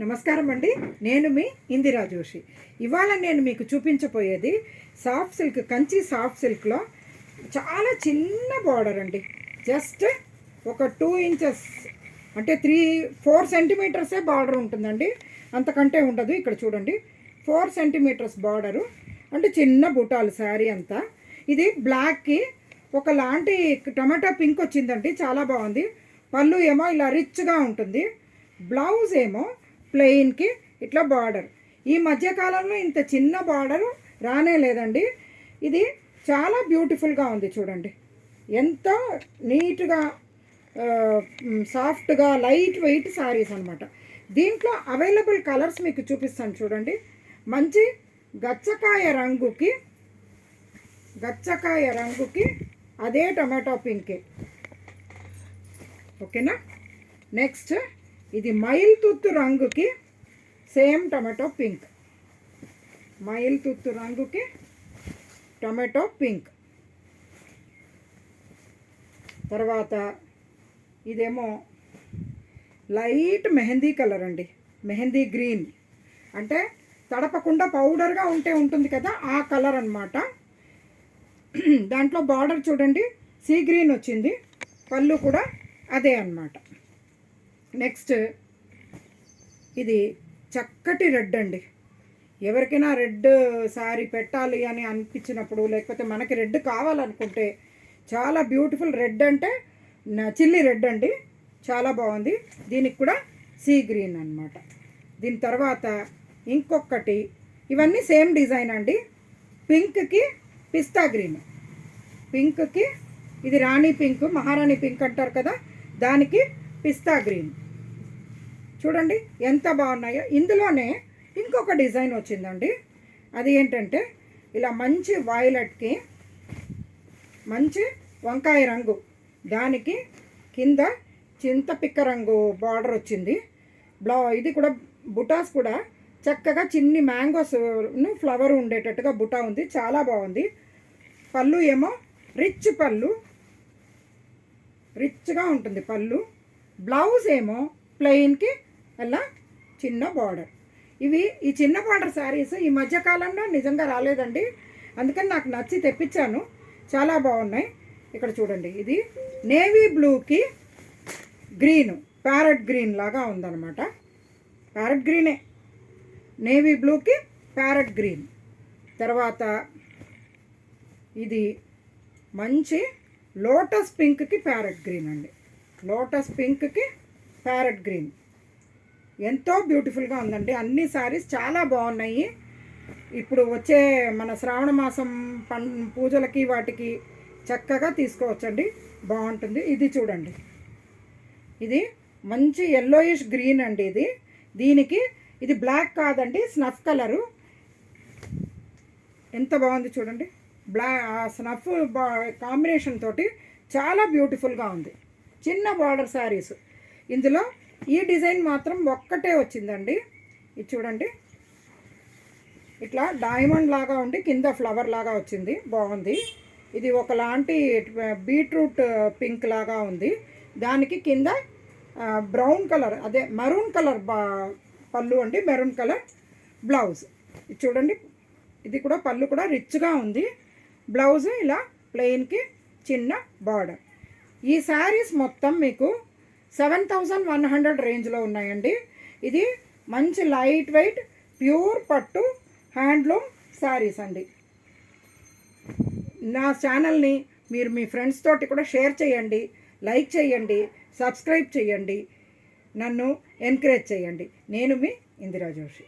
నమస్కారం అండి. నేను మీ ఇందిరా జోషి. ఇవాళ నేను మీకు చూపించబోయేది సాఫ్ట్ సిల్క్, కంచి సాఫ్ట్ సిల్క్లో చాలా చిన్న బార్డర్ అండి. జస్ట్ ఒక 2 ఇంచెస్ అంటే 4 సెంటీమీటర్సే బార్డర్ ఉంటుందండి, అంతకంటే ఉండదు. ఇక్కడ చూడండి, 4 సెంటీమీటర్స్ బార్డరు, అంటే చిన్న బుటాలు శారీ అంతా. ఇది బ్లాక్కి ఒకలాంటి టమాటా పింక్ వచ్చిందండి, చాలా బాగుంది. పళ్ళు ఏమో ఇలా రిచ్గా ఉంటుంది, బ్లౌజ్ ఏమో ప్లెయిన్కి ఇట్లా బార్డర్. ఈ మధ్యకాలంలో ఇంత చిన్న బార్డర్ రానే లేదండి. ఇది చాలా బ్యూటిఫుల్గా ఉంది చూడండి, ఎంతో నీట్గా సాఫ్ట్గా లైట్ వెయిట్ శారీస్ అనమాట. దీంట్లో అవైలబుల్ కలర్స్ మీకు చూపిస్తాను చూడండి. మంచి గచ్చకాయ రంగుకి అదే టమాటో పింకే, ఓకేనా. నెక్స్ట్ ఇది మైల్ తుత్తు రంగుకి సేమ్ టమాటో పింక్, మైల్ తుత్తు రంగుకి టమాటో పింక్. తర్వాత ఇదేమో లైట్ మెహందీ కలర్ అండి, మెహందీ గ్రీన్, అంటే తడపకుండా పౌడర్గా ఉంటుంది కదా, ఆ కలర్ అన్నమాట. దాంట్లో బార్డర్ చూడండి, సీ గ్రీన్ వచ్చింది, పళ్ళు కూడా అదే అన్నమాట. నెక్స్ట్ ఇది చక్కటి రెడ్ అండి. ఎవరికైనా రెడ్ శారీ పెట్టాలి అని అనిపించినప్పుడు, లేకపోతే మనకి రెడ్ కావాలనుకుంటే, చాలా బ్యూటిఫుల్ రెడ్ అంటే చిల్లీ రెడ్ అండి, చాలా బాగుంది. దీనికి కూడా సీ గ్రీన్ అన్నమాట. దీని తర్వాత ఇంకొకటి, ఇవన్నీ సేమ్ డిజైన్ అండి. పింక్కి పిస్తా గ్రీన్, పింక్కి ఇది రాణి పింక్, మహారాణి పింక్ అంటారు కదా, దానికి పిస్తా గ్రీన్. చూడండి ఎంత బాగున్నాయో. ఇందులోనే ఇంకొక డిజైన్ వచ్చిందండి, అది ఏంటంటే ఇలా మంచి వైలెట్కి మంచి వంకాయ రంగు, దానికి కింద చింతపిక్క రంగు బార్డర్ వచ్చింది. ఇది కూడా బుటాస్ కూడా చక్కగా చిన్ని మ్యాంగోస్ను ఫ్లవర్ ఉండేటట్టుగా బుటా ఉంది, చాలా బాగుంది. పళ్ళు ఏమో రిచ్ పళ్ళు, రిచ్గా ఉంటుంది పళ్ళు. బ్లౌజ్ ఏమో ప్లెయిన్కి అలా చిన్న బార్డర్. ఈ చిన్న బార్డర్ శారీస్ ఈ మధ్యకాలంలో నిజంగా రాలేదండి, అందుకని నాకు నచ్చి తెప్పించాను, చాలా బాగున్నాయి. ఇక్కడ చూడండి, ఇది నేవీ బ్లూకి గ్రీన్, ప్యారెట్ గ్రీన్ లాగా ఉందన్నమాట. ప్యారెట్ గ్రీనే, నేవీ బ్లూకి ప్యారెట్ గ్రీన్. తర్వాత ఇది మంచి లోటస్ పింక్కి ప్యారెట్ గ్రీన్ అండి, లోటస్ పింక్కి ప్యారెట్ గ్రీన్, ఎంతో బ్యూటిఫుల్గా ఉందండి. అన్ని శారీస్ చాలా బాగున్నాయి. ఇప్పుడు వచ్చే మన శ్రావణ మాసం పూజలకి వాటికి చక్కగా తీసుకోవచ్చండి, బాగుంటుంది. ఇది చూడండి, ఇది మంచి ఎల్లోయిష్ గ్రీన్ అండి. దీనికి ఇది బ్లాక్ కాదండి, స్నఫ్ కలరు, ఎంత బాగుంది చూడండి. స్నఫ్ కాంబినేషన్ తోటి చాలా బ్యూటిఫుల్గా ఉంది. చిన్న బార్డర్ శారీస్. ఇందులో ఈ డిజైన్ మాత్రం ఒక్కటే వచ్చిందండి, ఇది చూడండి, ఇట్లా డైమండ్ లాగా ఉండి కింద ఫ్లవర్ లాగా వచ్చింది, బాగుంది. ఇది ఒకలాంటి బీట్రూట్ పింక్ లాగా ఉంది, దానికి కింద బ్రౌన్ కలర్, అదే మెరూన్ కలర్ పళ్ళు అండి, మెరూన్ కలర్ బ్లౌజ్. ఇది చూడండి, ఇది కూడా పళ్ళు కూడా రిచ్గా ఉంది, బ్లౌజ్ ఇలా ప్లెయిన్కి చిన్న బార్డర్. ఈ శారీస్ మొత్తం మీకు 7100 రేంజ్లో ఉన్నాయండి. ఇది మంచి లైట్ వెయిట్ ప్యూర్ పట్టు హ్యాండ్లూమ్ శారీస్ అండి. నా ఛానల్ని మీరు మీ ఫ్రెండ్స్ తోటి కూడా షేర్ చేయండి, లైక్ చేయండి, సబ్స్క్రైబ్ చేయండి, నన్ను ఎంకరేజ్ చేయండి. నేను మీ ఇందిరా జోషి.